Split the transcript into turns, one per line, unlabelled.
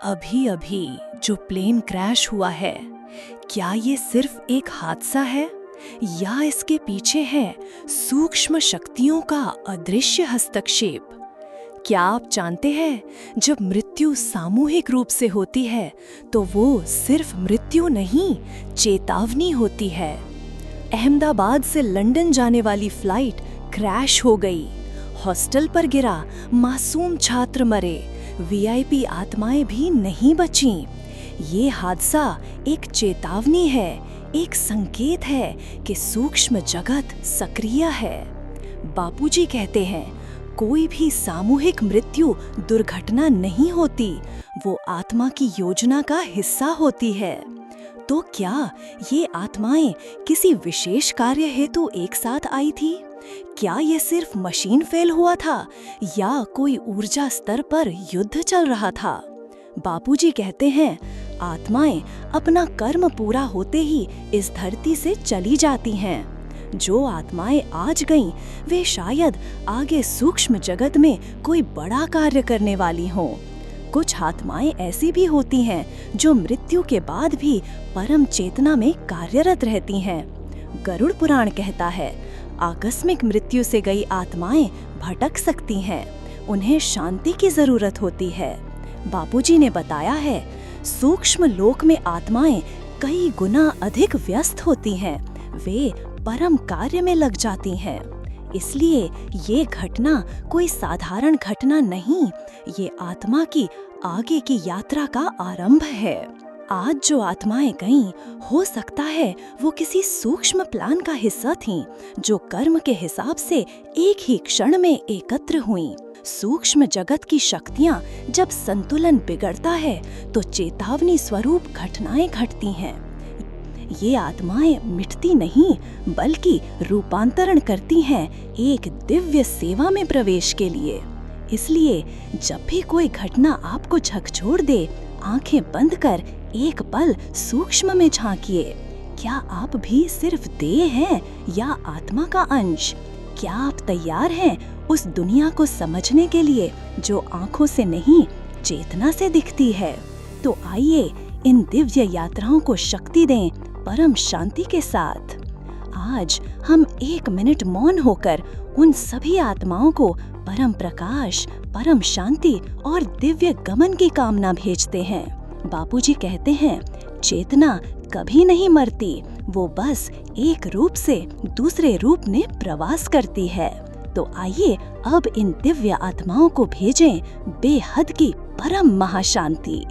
अभी अभी जो प्लेन क्रैश हुआ है, क्या ये सिर्फ एक हादसा है या इसके पीछे है सूक्ष्म शक्तियों का अदृश्य हस्तक्षेप? क्या आप जानते हैं, जब मृत्यु सामूहिक रूप से होती है तो वो सिर्फ मृत्यु नहीं, चेतावनी होती है। अहमदाबाद से लंदन जाने वाली फ्लाइट क्रैश हो गई, हॉस्टल पर गिरा मासूम छात्र मरे, वीआईपी आत्माएं भी नहीं बचीं। ये हादसा एक चेतावनी है, एक संकेत है कि सूक्ष्म जगत सक्रिय है। बापूजी कहते हैं, कोई भी सामूहिक मृत्यु दुर्घटना नहीं होती, वो आत्मा की योजना का हिस्सा होती है। तो क्या ये आत्माएं किसी विशेष कार्य हेतु एक साथ आई थी? क्या ये सिर्फ मशीन फेल हुआ था या कोई ऊर्जा स्तर पर युद्ध चल रहा था? बापूजी कहते हैं, आत्माएं अपना कर्म पूरा होते ही इस धरती से चली जाती हैं। जो आत्माएं आज गईं, वे शायद आगे सूक्ष्म जगत में कोई बड़ा कार्य करने वाली हों। कुछ आत्माएं ऐसी भी होती हैं जो मृत्यु के बाद भी परम चेतना में कार्यरत रहती हैं। गरुड़ पुराण कहता है, आकस्मिक मृत्यु से गई आत्माएं भटक सकती हैं, उन्हें शांति की जरूरत होती है। बापूजी ने बताया है, सूक्ष्म लोक में आत्माएं कई गुना अधिक व्यस्त होती हैं, वे परम कार्य में लग जाती हैं। इसलिए ये घटना कोई साधारण घटना नहीं, ये आत्मा की आगे की यात्रा का आरंभ है। आज जो आत्माएं गईं, हो सकता है वो किसी सूक्ष्म प्लान का हिस्सा थीं, जो कर्म के हिसाब से एक ही क्षण में एकत्र हुईं। सूक्ष्म जगत की शक्तियां जब संतुलन बिगड़ता है तो चेतावनी स्वरूप घटनाएं घटती हैं। ये आत्माएं मिटती नहीं, बल्कि रूपांतरण करती हैं एक दिव्य सेवा में प्रवेश के लिए। इसलिए जब भी कोई घटना आपको झकझोर दे, आंखें बंद कर एक पल सूक्ष्म में झांकिए। क्या आप भी सिर्फ देह हैं या आत्मा का अंश? क्या आप तैयार हैं उस दुनिया को समझने के लिए जो आंखों से नहीं, चेतना से दिखती है? तो आइए इन दिव्य यात्राओं को शक्ति दें परम शांति के साथ। आज हम 1 मिनट मौन होकर उन सभी आत्माओं को परम प्रकाश, परम शांति और दिव्य गमन की कामना भेजते हैं। बापूजी कहते हैं, चेतना कभी नहीं मरती, वो बस एक रूप से दूसरे रूप में प्रवास करती है। तो आइए अब इन दिव्य आत्माओं को भेजें बेहद की परम महाशांति।